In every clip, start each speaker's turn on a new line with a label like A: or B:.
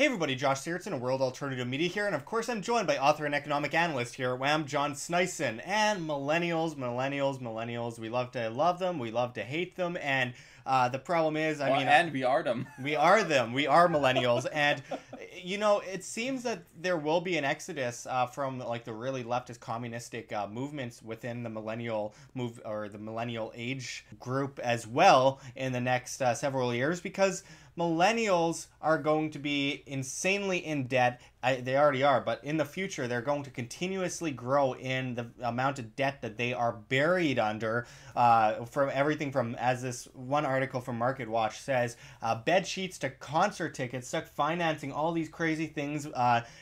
A: Hey everybody, Josh Sigurdson, a World Alternative Media here, and of course I'm joined by author and economic analyst here at WAM, John Sneisen. And millennials, we love to love them, we love to hate them, and the problem is,
B: and we are them.
A: We are them. We are millennials, and you know, it seems that there will be an exodus from like the really leftist communistic movements within the millennial move or the millennial age group as well in the next several years, because millennials are going to be insanely in debt. They already are, but in the future, they're going to continuously grow in the amount of debt that they are buried under, from everything from, as this one article from Market Watch says, bed sheets to concert tickets, to financing all these crazy things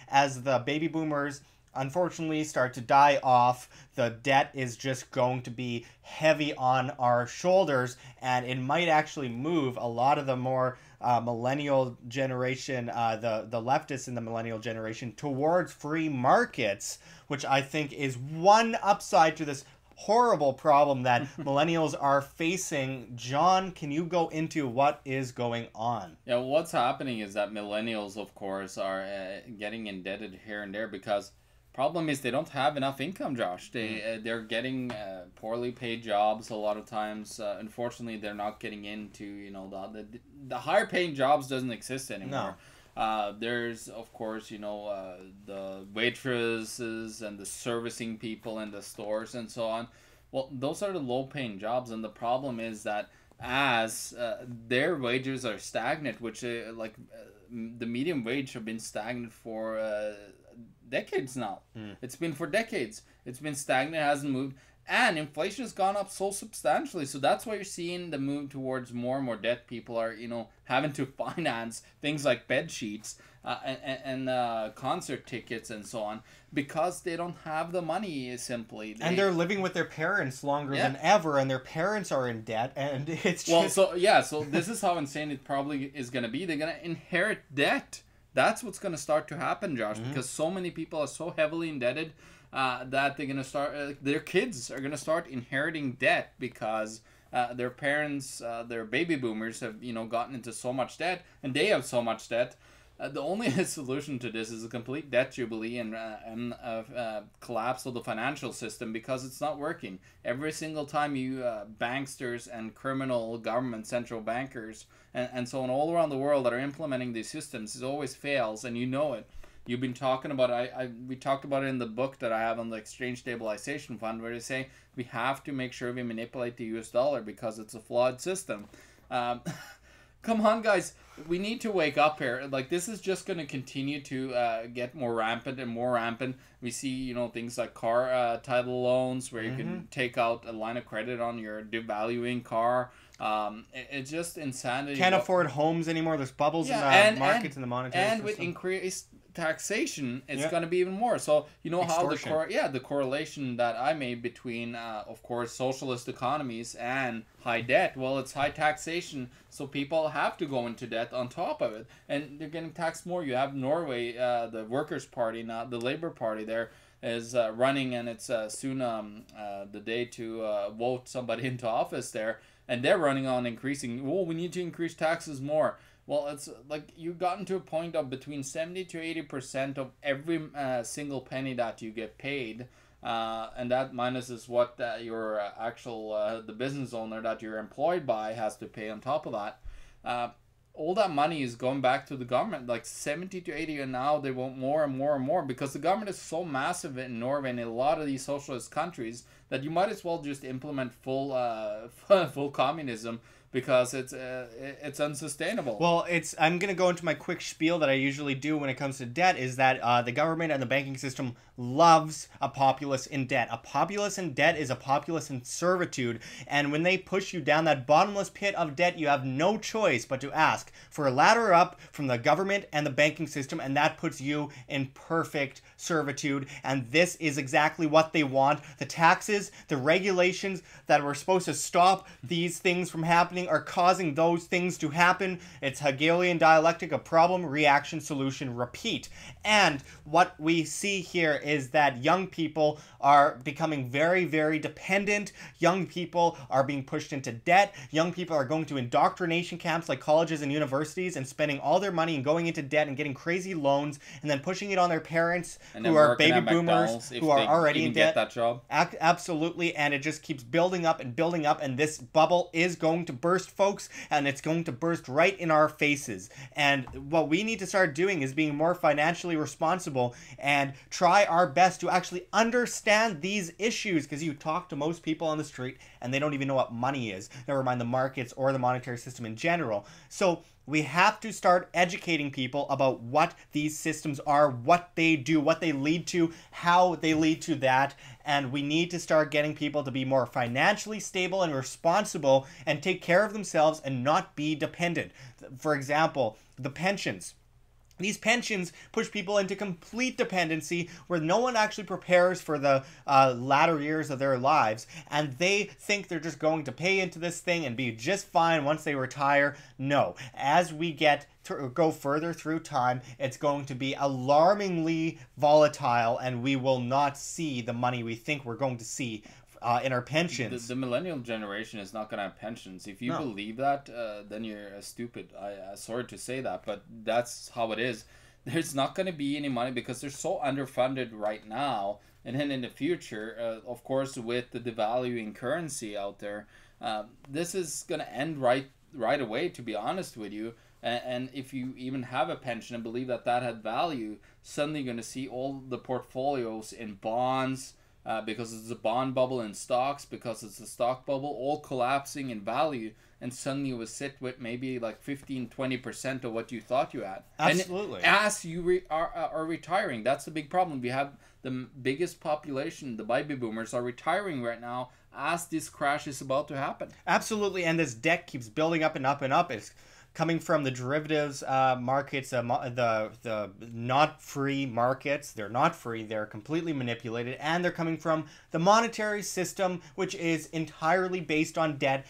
A: as the baby boomers unfortunately start to die off. The debt is just going to be heavy on our shoulders, and it might actually move a lot of the more millennial generation, the leftists in the millennial generation, towards free markets, which I think is one upside to this horrible problem that millennials are facing. John, can you go into what is going on?
B: Yeah, what's happening is that millennials, of course, are getting indebted here and there because problem is they don't have enough income, Josh. They're getting poorly paid jobs a lot of times. Unfortunately, they're not getting into the higher paying jobs doesn't exist anymore. No. There's of course the waitresses and the servicing people in the stores and so on. Well, those are the low paying jobs, and the problem is that as their wages are stagnant, which the median wage have been stagnant for decades now. It's been for decades. It's been stagnant, hasn't moved, and inflation has gone up so substantially. So that's why you're seeing the move towards more and more debt. People are having to finance things like bed sheets and concert tickets and so on because they don't have the money simply.
A: And they're living with their parents longer than ever, and their parents are in debt, and it's just...
B: so this is how insane it probably is going to be. They're going to inherit debt. That's what's going to start to happen, Josh, because so many people are so heavily indebted that they're going to start, their kids are going to start inheriting debt because their parents, their baby boomers have, gotten into so much debt, and they have so much debt. The only solution to this is a complete debt jubilee and collapse of the financial system, because it's not working. Every single time you banksters and criminal government central bankers and so on all around the world that are implementing these systems, it always fails, and you know it. You've been talking about we talked about it in the book that I have on the Exchange Stabilization Fund, where they say we have to make sure we manipulate the US dollar because it's a flawed system. Come on, guys. We need to wake up here. Like, this is just going to continue to get more rampant and more rampant. We see, things like car title loans where you can take out a line of credit on your devaluing car. It's just insanity.
A: Can't afford homes anymore. There's bubbles in the markets and the monetary system.
B: And with increased taxation, it's going to be even more. So how the correlation that I made between of course socialist economies and high debt. Well, it's high taxation, so people have to go into debt on top of it, and they're getting taxed more. You have Norway, the Workers' Party, not the Labour Party, there is running, and it's soon the day to vote somebody into office there, and they're running on increasing. Well, we need to increase taxes more. Well, it's like you've gotten to a point of between 70 to 80% of every single penny that you get paid, and that minuses what your actual the business owner that you're employed by has to pay on top of that. All that money is going back to the government, like 70 to 80, and now they want more and more and more because the government is so massive in Norway and in a lot of these socialist countries that you might as well just implement full communism, because it's unsustainable.
A: Well, I'm going to go into my quick spiel that I usually do when it comes to debt, is that the government and the banking system loves a populace in debt. A populace in debt is a populace in servitude, and when they push you down that bottomless pit of debt, you have no choice but to ask for a ladder up from the government and the banking system, and that puts you in perfect servitude, and this is exactly what they want. The taxes, the regulations that were supposed to stop these things from happening happening are causing those things to happen. It's Hegelian dialectic of problem, reaction, solution, repeat. And what we see here is that young people are becoming very, very dependent. Young people are being pushed into debt. Young people are going to indoctrination camps like colleges and universities and spending all their money and going into debt and getting crazy loans and then pushing it on their parents who are baby boomers who are already in debt.
B: That job.
A: Absolutely. And it just keeps building up and building up. And this bubble is going to burst, folks. And it's going to burst right in our faces. And what we need to start doing is being more financially responsible and try our best to actually understand these issues, because you talk to most people on the street and they don't even know what money is, never mind the markets or the monetary system in general. So we have to start educating people about what these systems are, what they do, what they lead to, how they lead to that. And we need to start getting people to be more financially stable and responsible and take care of themselves and not be dependent. For example, the pensions. These pensions push people into complete dependency where no one actually prepares for the latter years of their lives, and they think they're just going to pay into this thing and be just fine once they retire. No. As we go further through time, it's going to be alarmingly volatile, and we will not see the money we think we're going to see in our pensions.
B: The millennial generation is not going to have pensions. If you believe that, then you're stupid. Sorry to say that, but that's how it is. There's not going to be any money because they're so underfunded right now. And then in the future, of course, with the devaluing currency out there, this is going to end right away, to be honest with you. And if you even have a pension and believe that had value, suddenly you're going to see all the portfolios in bonds, because it's a bond bubble in stocks, because it's a stock bubble, all collapsing in value, and suddenly you will sit with maybe like 15-20% of what you thought you had.
A: Absolutely.
B: And as you are retiring, that's the big problem. We have the biggest population, the baby boomers, are retiring right now as this crash is about to happen.
A: Absolutely, and this debt keeps building up and up and up. It's coming from the derivatives markets, the not free markets. They're not free. They're completely manipulated. And they're coming from the monetary system, which is entirely based on debt.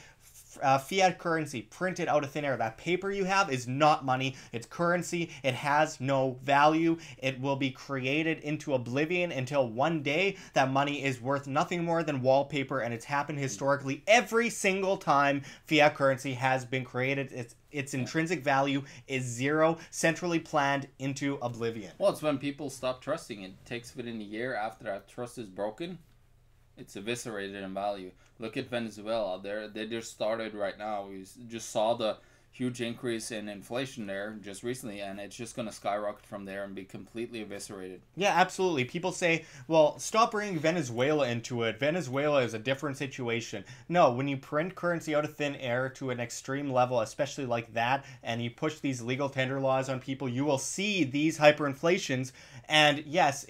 A: Fiat currency printed out of thin air. That paper you have is not money. It's currency. It has no value. It will be created into oblivion until one day that money is worth nothing more than wallpaper, and it's happened historically every single time fiat currency has been created. Its intrinsic value is zero, centrally planned into oblivion.
B: Well, it's when people stop trusting. It takes within a year after that trust is broken, it's eviscerated in value. Look at Venezuela. They just started right now. We just saw the huge increase in inflation there just recently, and it's just going to skyrocket from there and be completely eviscerated.
A: Yeah, absolutely. People say, well, stop bringing Venezuela into it. Venezuela is a different situation. No, when you print currency out of thin air to an extreme level, especially like that, and you push these legal tender laws on people, you will see these hyperinflations. And yes,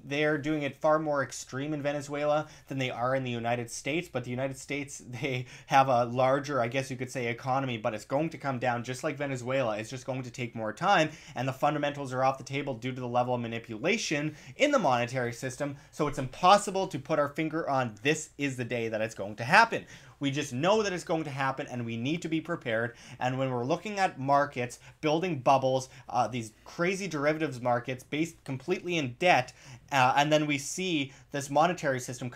A: they're doing it far more extreme in Venezuela than they are in the United States. But the United States, they have a larger, I guess you could say, economy, but it's going to come down just like Venezuela. It's just going to take more time, and the fundamentals are off the table due to the level of manipulation in the monetary system. So it's impossible to put our finger on this is the day that it's going to happen. We just know that it's going to happen, and we need to be prepared. And when we're looking at markets, building bubbles, these crazy derivatives markets based completely in debt, and then we see this monetary system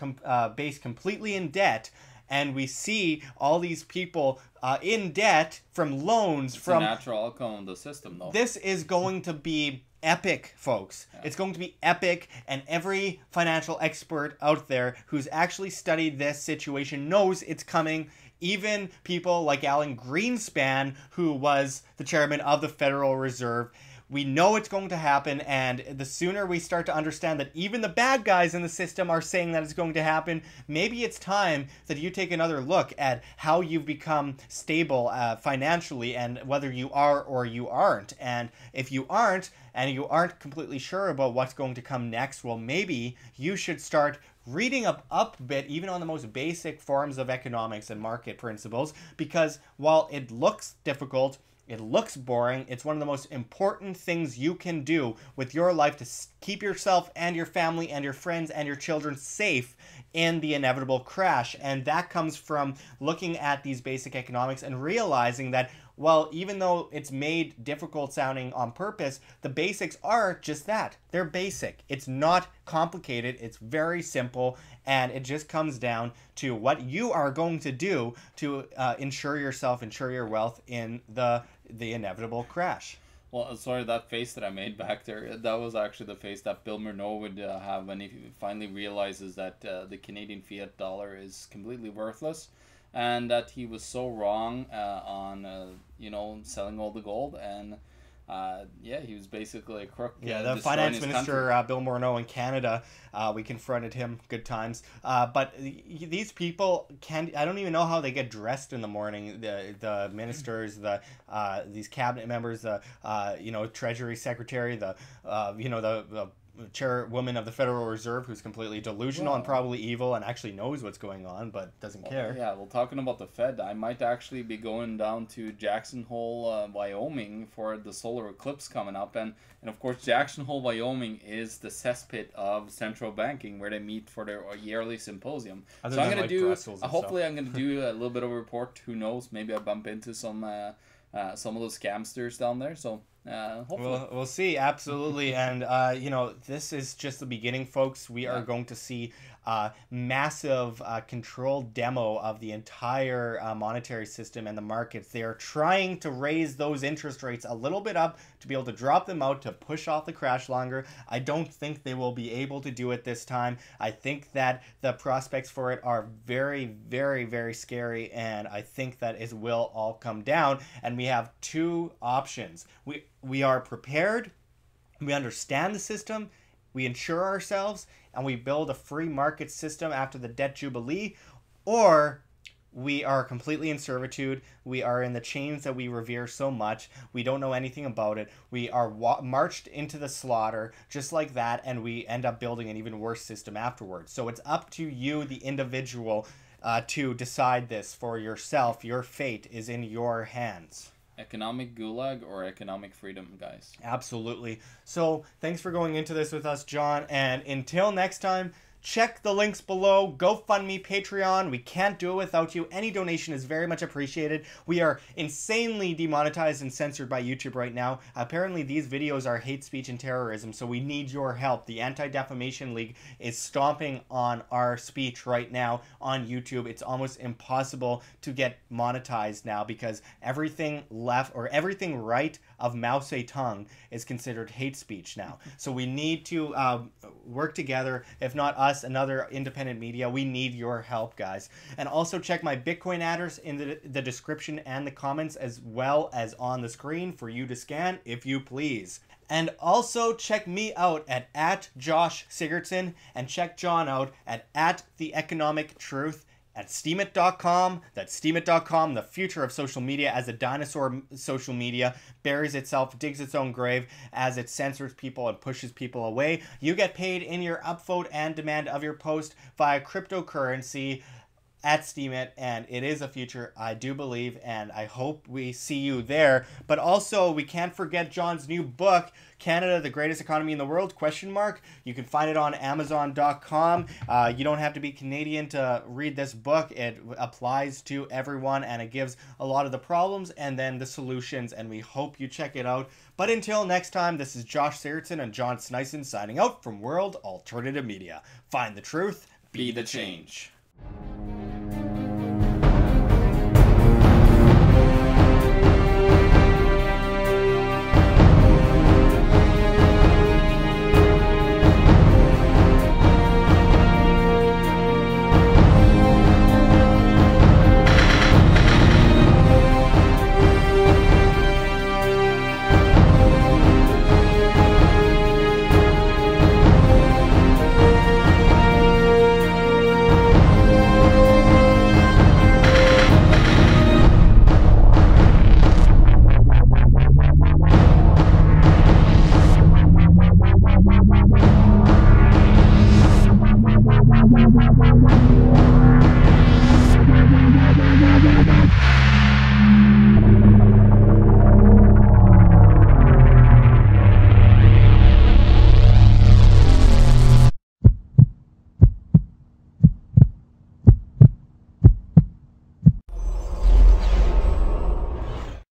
A: based completely in debt, and we see all these people in debt from loans.
B: It's a natural outcome of the system, though.
A: This is going to be epic, folks. Yeah. It's going to be epic, and every financial expert out there who's actually studied this situation knows it's coming. Even people like Alan Greenspan, who was the chairman of the Federal Reserve. We know it's going to happen, and the sooner we start to understand that even the bad guys in the system are saying that it's going to happen, maybe it's time that you take another look at how you've become stable financially, and whether you are or you aren't. And if you aren't, and you aren't completely sure about what's going to come next, well, maybe you should start reading up a bit, even on the most basic forms of economics and market principles, because while it looks difficult, It looks boring. It's one of the most important things you can do with your life to keep yourself and your family and your friends and your children safe in the inevitable crash. And that comes from looking at these basic economics and realizing that, well, even though it's made difficult sounding on purpose, the basics are just that. They're basic. It's not complicated. It's very simple. And it just comes down to what you are going to do to ensure yourself, ensure your wealth in the inevitable crash.
B: Well, sorry, that face that I made back there, that was actually the face that Bill Murneau would have when he finally realizes that the Canadian fiat dollar is completely worthless, and that he was so wrong on, selling all the gold, and he was basically a crook.
A: Yeah, the finance minister, Bill Morneau in Canada, we confronted him, good times. But these people I don't even know how they get dressed in the morning. The ministers, these cabinet members, Treasury Secretary, the chairwoman of the Federal Reserve, who's completely delusional and probably evil and actually knows what's going on but doesn't care.
B: Yeah, well, talking about the Fed, I might actually be going down to Jackson Hole, Wyoming for the solar eclipse coming up. And of course, Jackson Hole, Wyoming is the cesspit of central banking where they meet for their yearly symposium. So I'm going to do, hopefully I'm going to do a little bit of a report. Who knows? Maybe I bump into some of those scamsters down there. So hopefully.
A: We'll see. Absolutely. And, this is just the beginning, folks. We are going to see massive controlled demo of the entire monetary system and the markets. They are trying to raise those interest rates a little bit up to be able to drop them out to push off the crash longer. I don't think they will be able to do it this time. I think that the prospects for it are very, very, very scary, and I think that it will all come down. And we have two options. We are prepared, we understand the system, we insure ourselves, and we build a free market system after the debt jubilee, or we are completely in servitude. We are in the chains that we revere so much. We don't know anything about it. We are marched into the slaughter just like that, and we end up building an even worse system afterwards. So it's up to you, the individual, to decide this for yourself. Your fate is in your hands.
B: Economic gulag or economic freedom, guys.
A: Absolutely. So thanks for going into this with us, John. And until next time, check the links below. GoFundMe, Patreon. We can't do it without you. Any donation is very much appreciated. We are insanely demonetized and censored by YouTube right now. Apparently, these videos are hate speech and terrorism, so we need your help. The Anti-Defamation League is stomping on our speech right now on YouTube. It's almost impossible to get monetized now because everything left or everything right of Mao Zedong is considered hate speech now. So we need to work together. If not us, another independent media, we need your help, guys. And also check my Bitcoin address in the description and the comments, as well as on the screen for you to scan, if you please. And also check me out at Josh Sigurdson, and check John out at The Economic Truth at steemit.com. That's steemit.com. The future of social media, as a dinosaur social media buries itself, digs its own grave as it censors people and pushes people away. You get paid in your upvote and demand of your post via cryptocurrency at Steemit, and it is a future, I do believe, and I hope we see you there. But also, we can't forget John's new book, Canada, the Greatest Economy in the World, ? You can find it on Amazon.com. You don't have to be Canadian to read this book. It applies to everyone, and it gives a lot of the problems and then the solutions, and we hope you check it out. But until next time, this is Josh Sigurdson and John Sneisen signing out from World Alternative Media. Find the truth,
B: be the change.
C: Wow.